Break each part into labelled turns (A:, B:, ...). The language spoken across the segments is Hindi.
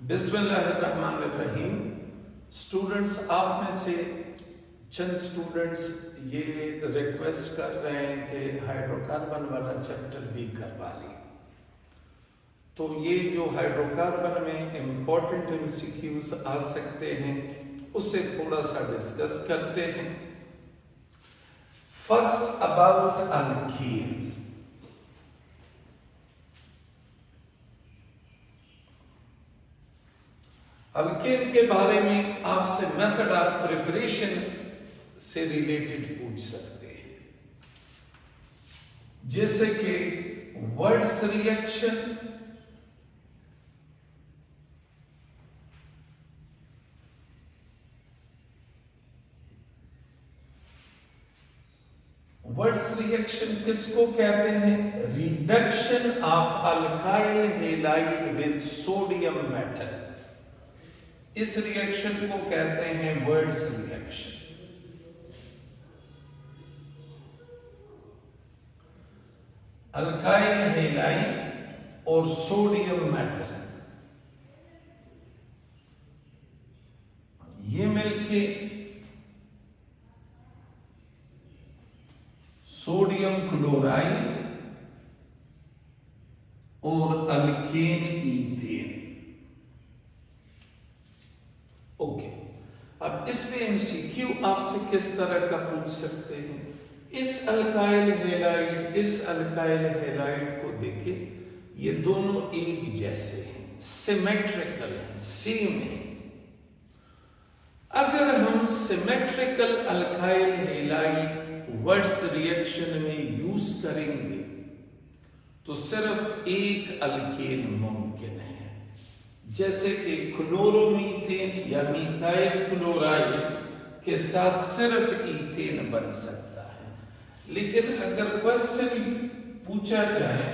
A: बिस्मिल्लाहिर्रहमानिर्रहीम। स्टूडेंट्स, आप में से चंद स्टूडेंट्स ये रिक्वेस्ट कर रहे हैं कि हाइड्रोकार्बन वाला चैप्टर भी करवा लें। तो ये जो हाइड्रोकार्बन में इम्पोर्टेंट एमसीक्यूज आ सकते हैं उससे थोड़ा सा डिस्कस करते हैं। First about alkenes. अल्केन के बारे में आपसे मेथड ऑफ प्रिपरेशन से रिलेटेड पूछ सकते हैं, जैसे कि वर्ड्स रिएक्शन, वर्ड्स रिएक्शन किसको कहते हैं? Reduction of alkyl halide with sodium metal. इस रिएक्शन को कहते हैं वर्ड्स रिएक्शन। अल्काइल हैलाइड और सोडियम मेटल ये मिलके सोडियम क्लोराइड और अल्केन ईथेन। ओके, अब इसमें एमसीक्यू आपसे किस तरह का पूछ सकते हैं? इस अल्काइल हैलाइड को देखें, ये दोनों एक जैसे हैं, सिमेट्रिकल हैं, सेम हैं। अगर हम symmetrical alkyl halide words reaction में यूज करेंगे तो सिर्फ एक अल्केन मुमकिन है, जैसे कि क्लोरोमीथेन या मिथाइल क्लोराइड के साथ सिर्फ ईथेन बन सकता है। लेकिन अगर क्वेश्चन पूछा जाए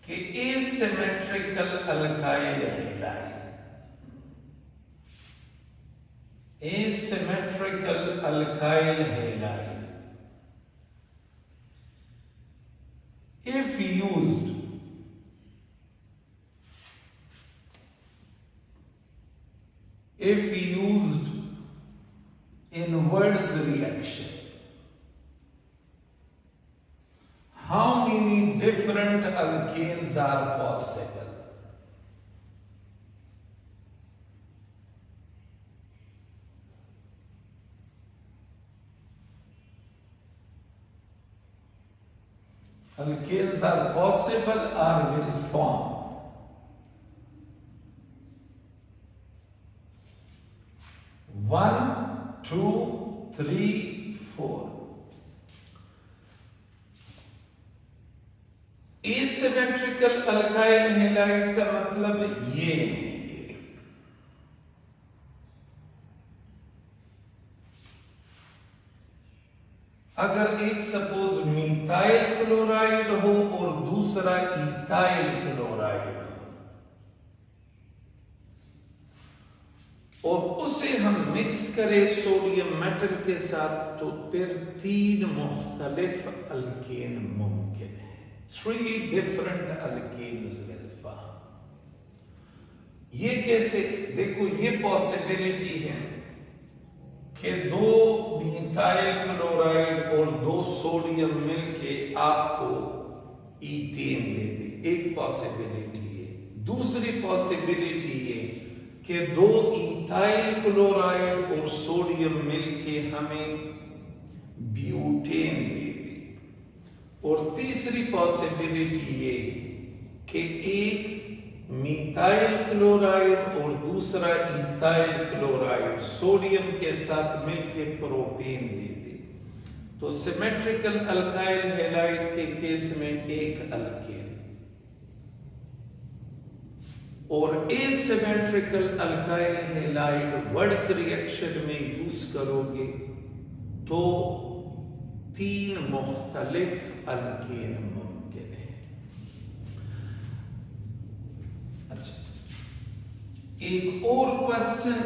A: कि asymmetrical alkyl halide, asymmetrical alkyl halide if used in words reaction, how many different alkanes are possible? Alkanes are possible or will form. 1, 2, 3, 4. Asymmetrical alkyl halide का मतलब ये है। अगर एक सपोज मिथाइल क्लोराइड हो और दूसरा इथाइल क्लोराइड हो और उसे हम मिक्स करें सोडियम मेटल के साथ, तो फिर 3 मुख्तलिफ अल्केन मुमकिन है। 3 डिफरेंट अल्केन्स विल फॉर्म। ये कैसे? देखो, ये पॉसिबिलिटी है कि 2 मिथाइल क्लोराइड और 2 सोडियम मिलके आपको ईथेन दे दे, एक पॉसिबिलिटी है। दूसरी पॉसिबिलिटी है कि 2 इथाइल क्लोराइड और सोडियम मिलके हमें ब्यूटेन दे दे। और तीसरी पॉसिबिलिटी है कि एक मिथाइल क्लोराइड और दूसरा इथाइल क्लोराइड सोडियम के साथ मिलकर प्रोपेन दे दे। तो सिमेट्रिकल अल्काइल हैलाइड के केस में एक अल्केन, और asymmetrical alkyl halide words reaction में यूज करोगे तो 3 मुख्तलिफ अल्केन मुमकिन है। एक और क्वेश्चन,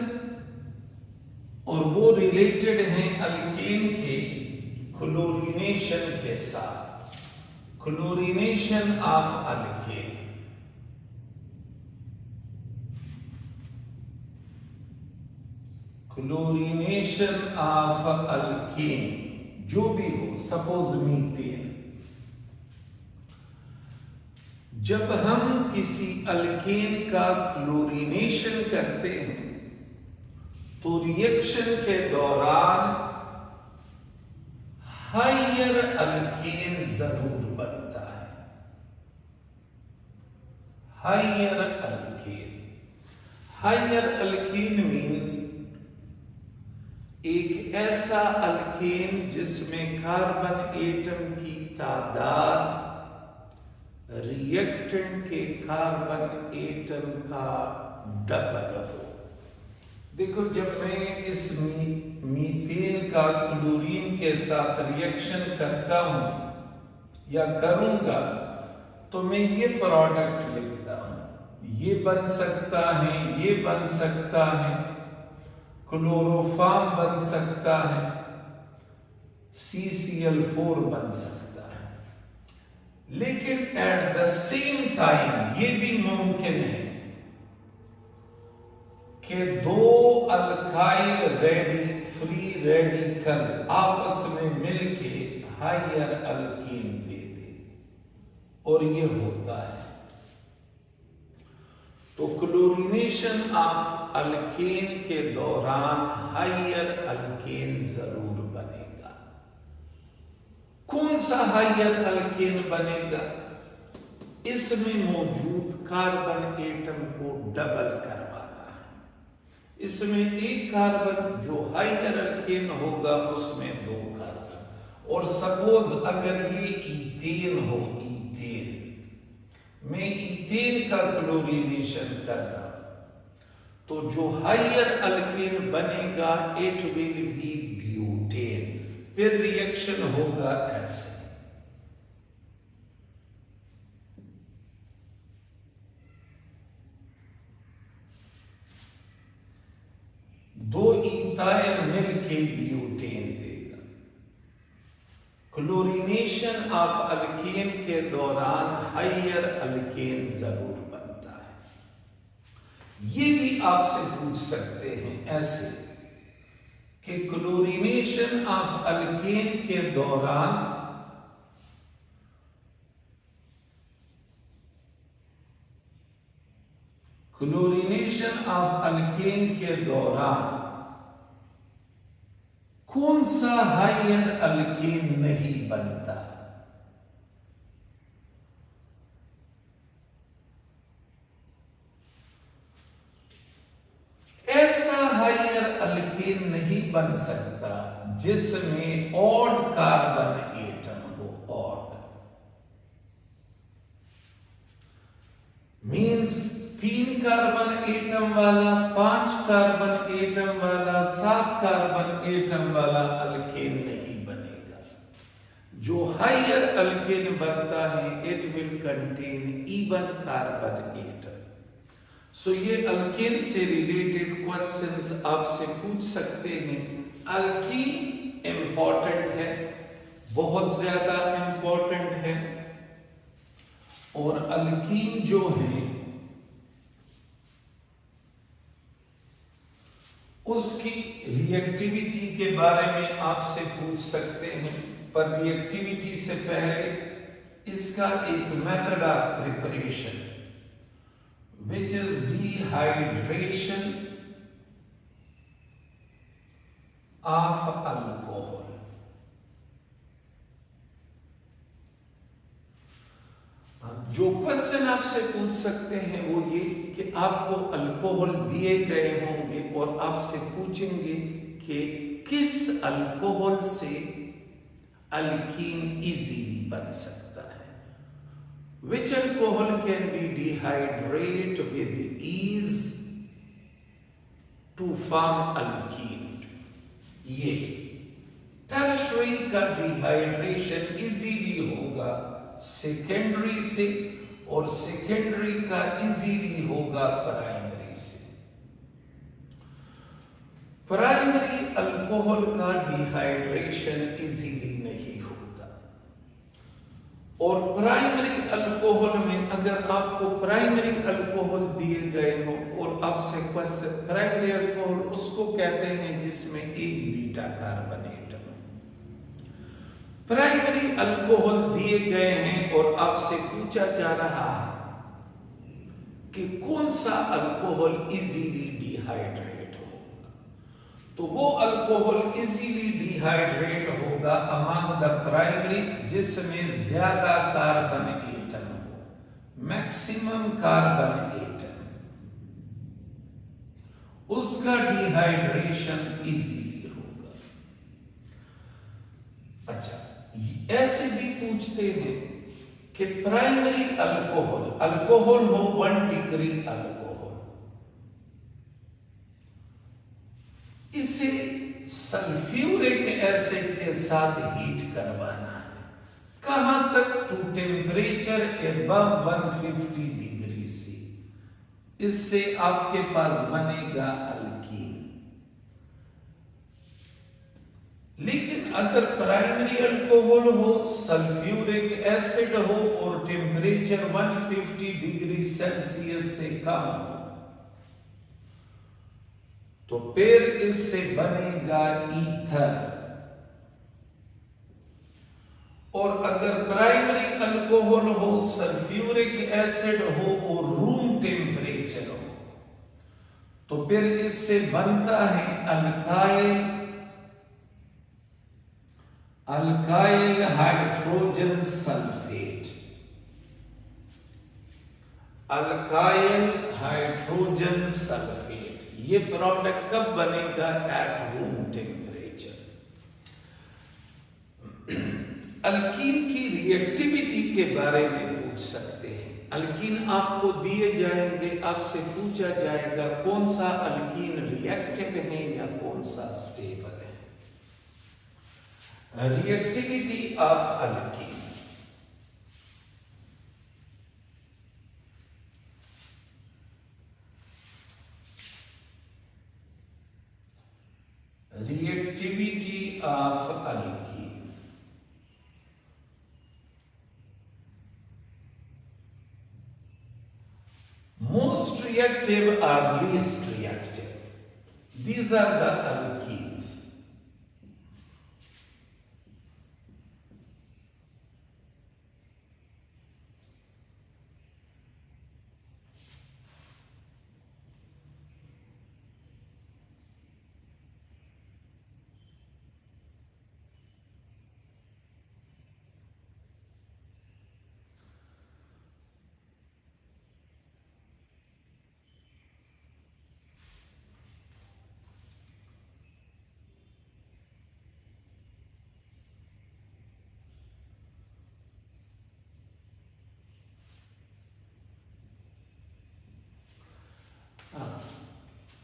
A: और वो रिलेटेड है अल्केन के क्लोरीनेशन के साथ। Chlorination of alkane. Chlorination of alkane जो भी हो, सपोज मीथेन, जब हम किसी अल्केन का क्लोरीनेशन करते हैं तो रिएक्शन के दौरान हायर अल्केन जरूर बनता है। हायर अल्केन मीन्स एक ऐसा अल्केन जिसमें कार्बन एटम की तादाद रिएक्टेंट के कार्बन एटम का डबल हो। देखो, जब मैं इस मीथेन का क्लोरीन के साथ रिएक्शन करता हूं या करूंगा तो मैं ये प्रोडक्ट लिखता हूं, ये बन सकता है, ये बन सकता है, क्लोरोफॉर्म बन सकता है, CCl4 बन सकता है। लेकिन एट द सेम टाइम ये भी मुमकिन है कि दो अल्काइल फ्री रेडिकल आपस में मिलके हायर अल्केन दे दे, और ये होता है। तो क्लोरीनेशन ऑफ अल्केन के दौरान हायर अल्केन जरूर बनेगा। कौन सा हायर अल्केन बनेगा? इसमें मौजूद कार्बन एटम को डबल करवाना है। इसमें एक कार्बन जो हायर अल्केन होगा उसमें दो कार्बन, और सपोज अगर ये ईथेन हो, मैं ईथेन का क्लोरीनेशन कर रहा हूं तो जो हायर अल्केन बनेगा इट विल बी ब्यूटेन। फिर रिएक्शन होगा ऐसे, दो इथाइल मिलके ब्यूटेन देगा। क्लोरीनेशन ऑफ अल्केन के दौरान हायर अल्केन जरूर बनता है। ये भी आपसे पूछ सकते हैं ऐसे कि क्लोरीनेशन ऑफ अल्केन के दौरान कौन सा हायर अल्केन नहीं बनता? ऐसा हायर अल्केन नहीं बन सकता जिसमें ऑड कार्बन एटम हो। ऑड मीन्स 3 कार्बन एटम वाला, 5 कार्बन एटम वाला, 7 कार्बन एटम वाला अल्केन नहीं बनेगा। जो हायर अल्केन बनता है it will contain even carbon atom. So ये अल्केन से रिलेटेड क्वेश्चंस आपसे पूछ सकते हैं। अल्कीन इंपॉर्टेंट है, बहुत ज्यादा इंपॉर्टेंट है, और अल्कीन जो है उसकी रिएक्टिविटी के बारे में आपसे पूछ सकते हैं। पर रिएक्टिविटी से पहले इसका एक method of preparation which is dehydration of alcohol। जो क्वेश्चन आपसे पूछ सकते हैं वो ये कि आपको अल्कोहल दिए गए होंगे और आपसे पूछेंगे कि किस अल्कोहल से अल्कीन इजीली बन सकता है। Which alcohol can be dehydrated with ease to form alkene? ये टर्शरी का डिहाइड्रेशन इजीली होगा सेकेंडरी से, और सेकेंडरी का इजीली होगा प्राइमरी से। प्राइमरी अल्कोहल का डिहाइड्रेशन इजीली नहीं होता, और प्राइमरी अल्कोहल में अगर आपको प्राइमरी अल्कोहल दिया दिए गए हों और अब सेक्वेस्टर प्राइमरी अल्कोहल उसको कहते हैं जिसमें एक beta carbon atom. Primary alcohol दिए गए हैं और अब से पूछा जा रहा है कि कौन सा अल्कोहल इजीली डिहाइड्रेट होगा, तो वो अल्कोहल इजीली डिहाइड्रेट होगा अमंग द प्राइमरी जिसमें ज्यादा कार्बन एटम हो, मैक्सिमम कार्बन एटम, उसका डिहाइड्रेशन इजीली होगा। अच्छा, ऐसे भी पूछते हैं कि प्राइमरी अल्कोहल, अल्कोहल हो 1 डिग्री अल्कोहल, इसे सल्फ्यूरिक एसिड के साथ हीट करवाना है। कहां तक? To temperature above 150 degree C. इससे आपके पास बनेगा अल्कीन। लेकिन अगर प्राइमरी अल्कोहल हो, सल्फ्यूरिक एसिड हो और टेम्परेचर 150 डिग्री सेल्सियस से कम हो, तो फिर इससे बनेगा ईथर। और अगर प्राइमरी अल्कोहल हो, सल्फ्यूरिक एसिड हो और रूम टेम्परेचर हो, तो फिर इससे बनता है alkyl hydrogen sulphate. Alkyl hydrogen sulphate, ये प्रोडक्ट कब बनेगा? At room temperature. अल्कीन की रिएक्टिविटी के बारे में पूछ सकते हैं। अल्कीन आपको दिए जाएंगे, आपसे पूछा जाएगा कौन सा अल्कीन रिएक्टिव है या कौन सा स्टेबल है। Reactivity of alkyne, reactivity of alkene. Most reactive or least reactive, these are the alkenes.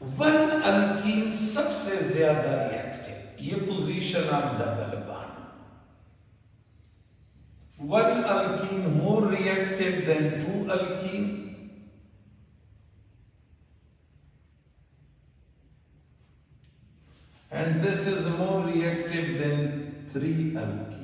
A: One alkene सबसे ज्यादा रिएक्टिव, ये position of double bond. One alkene more reactive than two alkene, and this is more reactive than 3 alkene.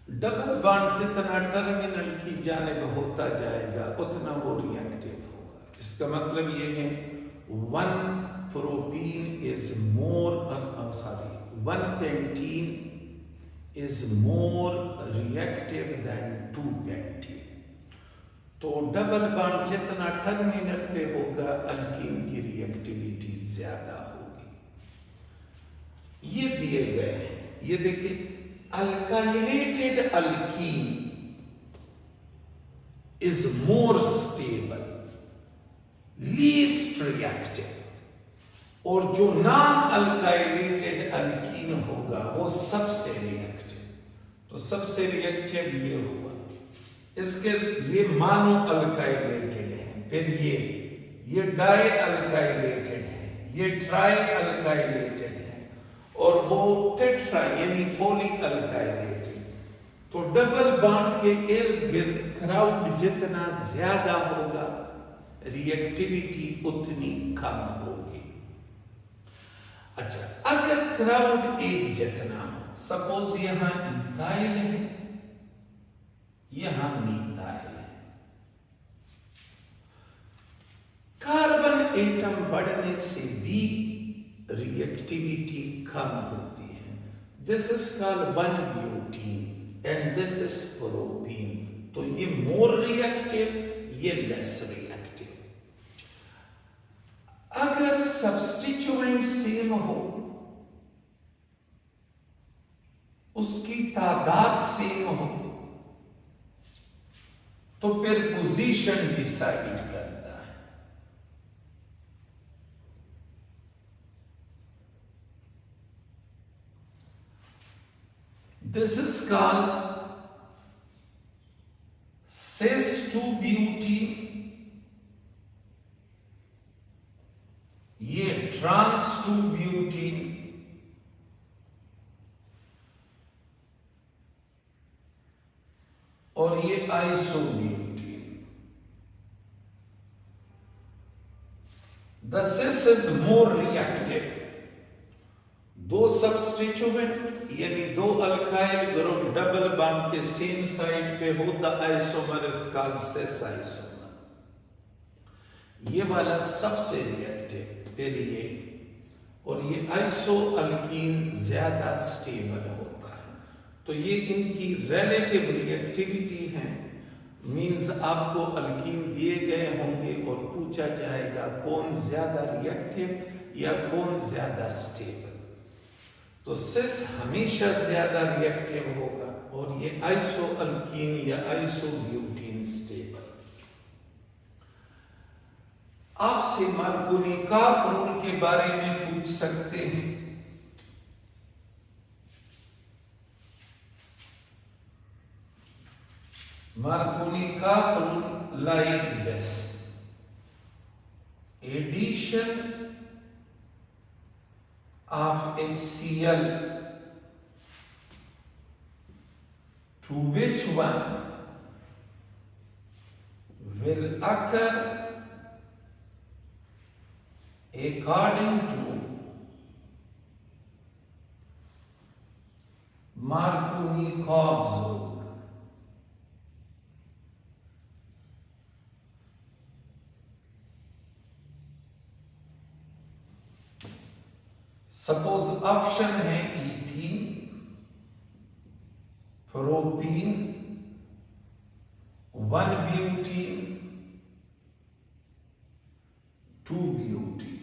A: Double bond जितना टर्मिनल की जानिब होता जाएगा उतना वो रिएक्टिव होगा। इसका मतलब ये है 1 propene is more, one pentene is more reactive than 2 pentene. तो डबल बॉन्ड जितना टर्मिनल पे होगा अल्कीन की रिएक्टिविटी ज्यादा होगी। ये दिए गए हैं, ये देखिए, alkylated alkene is more stable, least reactive, और जो नॉन अल्काइलेटेड अल्कीन होगा वो सबसे रिएक्टिव। तो सबसे रिएक्टिव ये होगा, इसके ये मानो अल्काइलेटेड है, फिर ये डाई अल्काइलेटेड है, ये ट्राई अल्काइलेटेड है, और वो टेट्रा यानी पॉली अल्काइलेटेड। तो डबल बॉन्ड के इर्द गिर्द क्राउड जितना ज्यादा होगा रिएक्टिविटी उतनी कम होगी। अच्छा, अगर क्राउड एक जितना हो, सपोज यहां इथाइल है, यहां मीथाइल है, एटम बढ़ने से भी रिएक्टिविटी कम होती है। दिस इज कॉल्ड 1-ब्यूटीन एंड दिस इज प्रोपीन। तो ये मोर रिएक्टिव, ये लेस रिएक्टिव। अगर सब्स्टिट्यूएंट सेम हो, उसकी तादाद सेम हो, तो फिर पोजीशन डिसाइड करता है। दिस इज कॉल्ड सिस 2-ब्यूटीन, ये ट्रांस 2-ब्यूटीन, और ये isobutene. The cis is more reactive. दो सब्स्टिट्यूएंट यानी दो अल्काइल ग्रुप डबल बॉन्ड के सेम साइड पे हो, the isomer is called cis isomer. ये वाला सबसे रिएक्टिव, फिर ये, और ये आइसो अल्कीन ज्यादा स्टेबल होता है। तो ये इनकी रिलेटिव रिएक्टिविटी है। मींस आपको अल्कीन दिए गए होंगे और पूछा जाएगा कौन ज्यादा रिएक्टिव या कौन ज्यादा स्टेबल। तो सिस हमेशा ज्यादा रिएक्टिव होगा और ये आइसो अल्कीन या आइसोब्यूटीन स्टेबल। आपसे मार्कोनिकॉफ रूल के बारे में पूछ सकते हैं। Markovnikov rule like this: addition of HCl to which one will occur according to Markovnikov's rule. Suppose option है इथीन, प्रोपीन, 1-ब्यूटीन, 2-ब्यूटीन।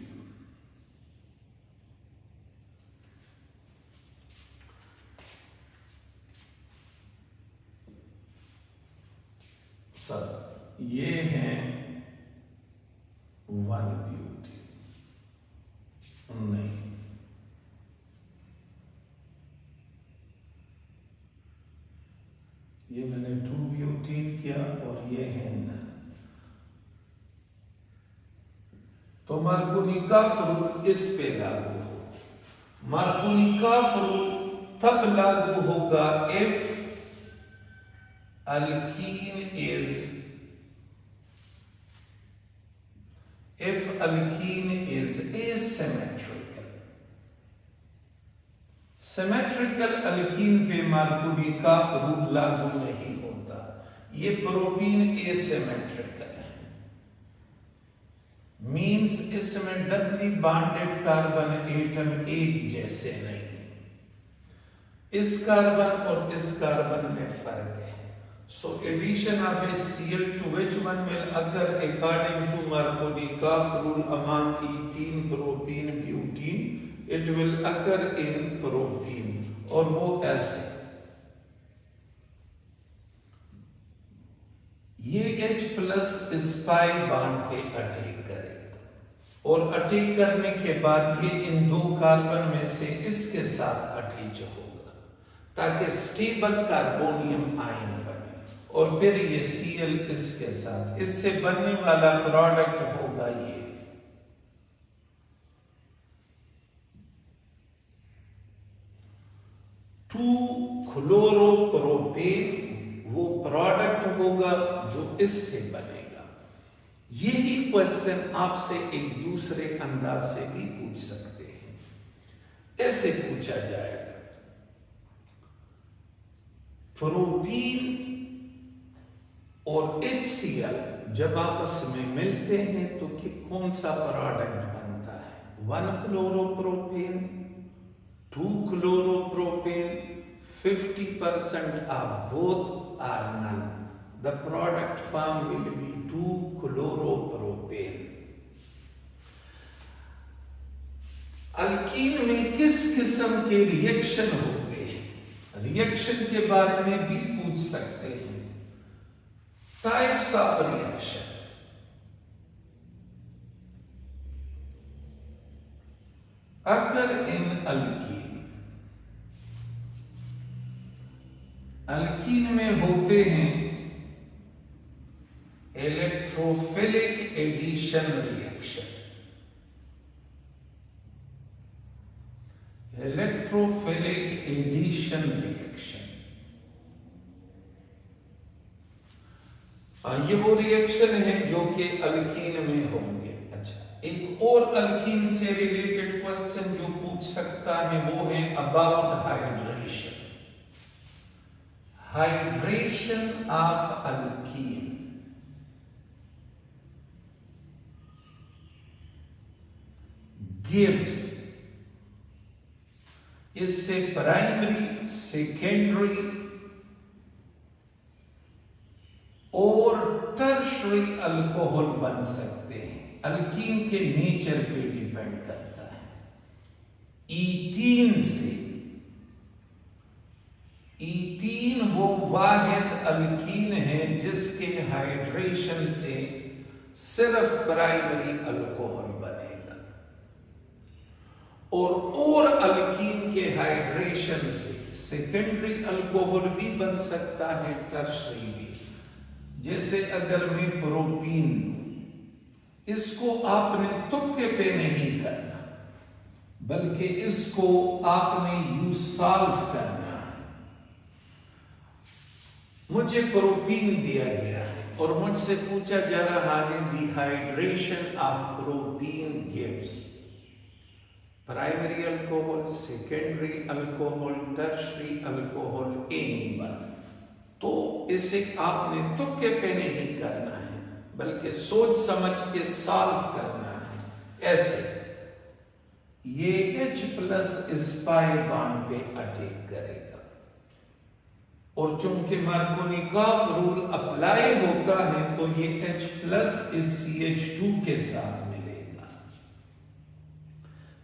A: सब ये है 1-ब्यूटीन, नहीं, ये मैंने 2-ब्यूटीन किया और ये है न। तो मार्कोनिकॉफ रूल इस पे लागू हो। मार्कोनिकॉफ रूल तब लागू होगा if alkene is asymmetrical। Symmetrical alkyne पे मार्कोनिकॉफ रूल लागू नहीं होता। ये प्रोपीन एसिमेट्रिकल है, मींस इसमें डबली बॉन्डेड कार्बन एटम एक जैसे नहीं है। इस कार्बन और इस कार्बन में फर्क है। So addition of HCl to which one will occur according to Markovnikov rule among ethene, propene, butene? It will occur in propene, और वो ऐसे। ये H+ स्पाई बॉन्ड पे अटैक करेगा और अटैक करने के बाद ये इन दो कार्बन में से इसके साथ अटैच होगा ताकि स्टेबल कार्बोनियम आयन बने, और फिर ये Cl इसके साथ, इससे बनने वाला प्रोडक्ट होगा ये। टू क्लोरोप्रोपेट वो प्रोडक्ट होगा जो इससे बनेगा। यही क्वेश्चन आपसे एक दूसरे अंदाज से भी पूछ सकते हैं। ऐसे पूछा जाएगा, प्रोपीन और HCl जब आपस में मिलते हैं तो कौन सा प्रोडक्ट बनता है? 1 chloropropane, 2 chloropropane, 50% of both are null. The product formed will be 2 chloropropane. Alkyne में किस किस्म के रिएक्शन होते हैं? रिएक्शन के बारे में भी पूछ सकते हैं। Types of reaction. अगर इन अल्कीन में होते हैं electrophilic addition reaction, electrophilic addition reaction, ये वो रिएक्शन है जो कि अल्कीन में होंगे। अच्छा, एक और अल्कीन से रिलेटेड क्वेश्चन जो पूछ सकता है वो है about hydration. Hydration of alkyne gives, इससे प्राइमरी, सेकेंडरी और टर्शरी अल्कोहल बन सकते हैं। अल्कीन के नेचर पे डिपेंड करता है। ईथीन से, ईथीन वो वाहिद अल्कीन है जिसके हाइड्रेशन से सिर्फ प्राइमरी अल्कोहल बनेगा, और अल्कीन के हाइड्रेशन से सेकेंडरी अल्कोहल भी बन सकता है, टर्शरी भी। जैसे अगर मैं प्रोपीन, इसको आपने तुक्के पे नहीं करना, बल्कि इसको आपने यूज सॉल्व करना है। मुझे प्रोपीन दिया गया है और मुझसे पूछा जा रहा है dehydration of propene gives primary alcohol, secondary alcohol, tertiary alcohol, any one. तो इसे आपने तुक्के पे नहीं करना है, बल्कि सोच समझ के सॉल्व करना है। ऐसे ये H+ इस पाई बॉन्ड पे अटैक करेगा, और चूंकि मार्कोनिकॉफ रूल अप्लाई होता है तो ये H+ इस CH2 के साथ मिलेगा,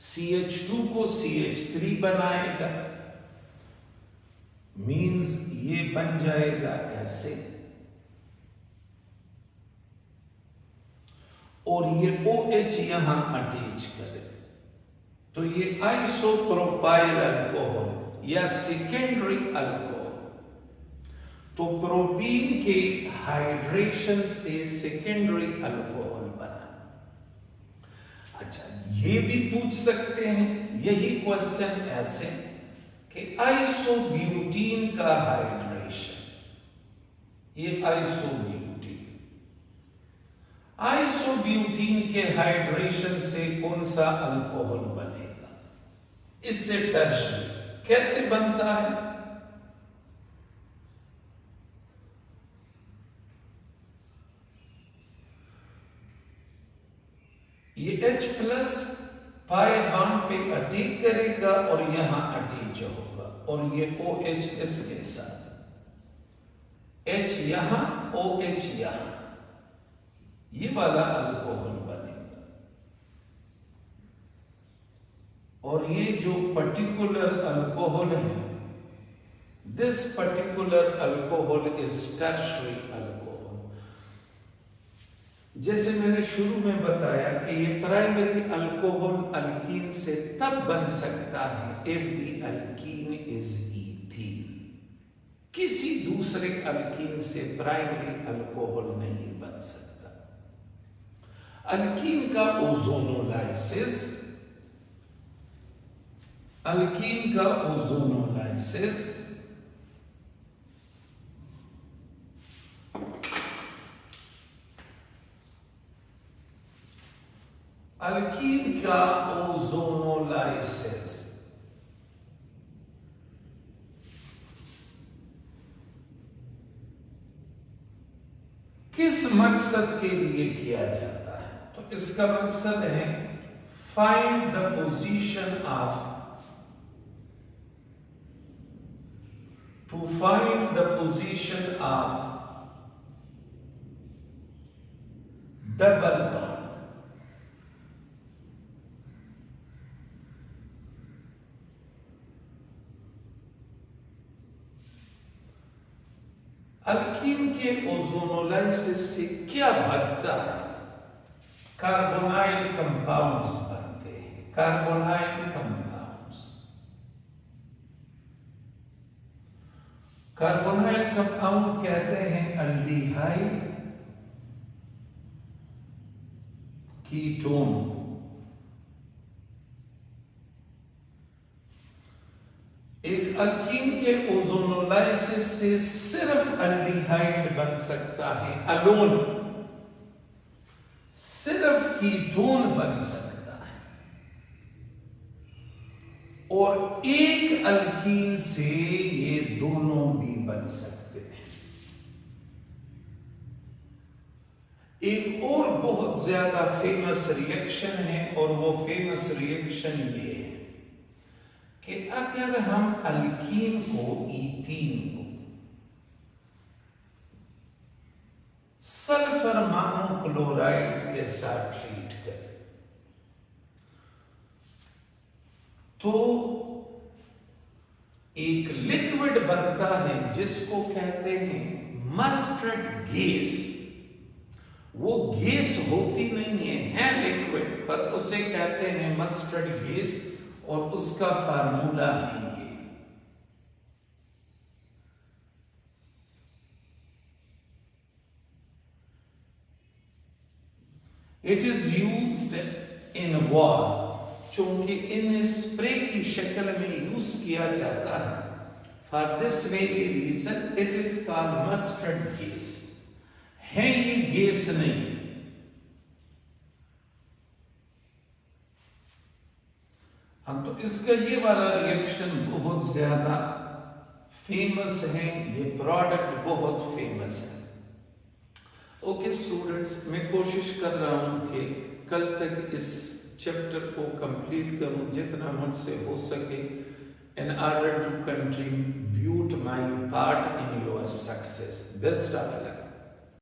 A: CH2 को CH3 बनाएगा, मीन्स ये बन जाएगा ऐसे, और ये OH यहां अटैच करे तो ये आइसोप्रोपाइल अल्कोहल या सेकेंडरी अल्कोहल। तो प्रोपीन के हाइड्रेशन से सेकेंडरी अल्कोहल बना। अच्छा, ये भी पूछ सकते हैं यही क्वेश्चन ऐसे कि आइसोब्यूटीन का हाइड्रेशन, ये आइसोब्यूटीन के हाइड्रेशन से कौन सा अल्कोहल बनेगा? इससे टर्शरी कैसे बनता है? ये H+ पाई बॉन्ड पे अटैक करेगा और यहां अटैच होगा, और ये OH इसके साथ, H यहां, OH यहां, ये वाला अल्कोहल बनेगा। और ये जो पर्टिकुलर अल्कोहल है, this particular alcohol is tertiary alcohol. जैसे मैंने शुरू में बताया कि ये प्राइमरी अल्कोहल अल्कीन से तब बन सकता है if the alkene is ethene. किसी दूसरे अल्कीन से प्राइमरी अल्कोहल नहीं बन सकता। अल्कीन का ओजोनोलाइसिस, अल्कीन का ओजोनोलाइसिस अल्कीन का ओजोनोलाइसिस किस मकसद के लिए किया जाता है? तो इसका मकसद है find the position of, to find the position of double bond. Alkene के ओजोनोलाइसिस से क्या बनता है? कार्बोनाइल कंपाउंड्स बनते हैं, कार्बोनाइल कंपाउंड्स। कार्बोनाइल कंपाउंड कहते हैं अल्डिहाइड, कीटोन को। एक अल्कीन के ओजोनोलाइसिस से सिर्फ अल्डिहाइड बन सकता है, अलोन, सिर्फ कीटोन बन सकता है, और एक अल्कीन से ये दोनों भी बन सकते हैं। एक और बहुत ज्यादा फेमस रिएक्शन है, और वो फेमस रिएक्शन ये है कि अगर हम अल्कीन को, ईथीन को, सल्फर मोनोक्लोराइड के साथ ट्रीट करें तो एक लिक्विड बनता है जिसको कहते हैं मस्टर्ड गैस। वो गैस होती नहीं है लिक्विड, पर उसे कहते हैं मस्टर्ड गैस, और उसका फार्मूला है ये। It is used in war, चूंकि इन्हें स्प्रे की शक्ल में यूज किया जाता है। For this very reason it is called mustard gas. है ये गैस नहीं। हम तो इसका ये वाला रिएक्शन बहुत ज्यादा फेमस है, ये प्रोडक्ट बहुत फेमस है। ओके स्टूडेंट्स, मैं कोशिश कर रहा हूं कि कल तक इस चैप्टर को कंप्लीट करूं जितना मुझसे हो सके, in order to contribute my part in your success. Best of luck.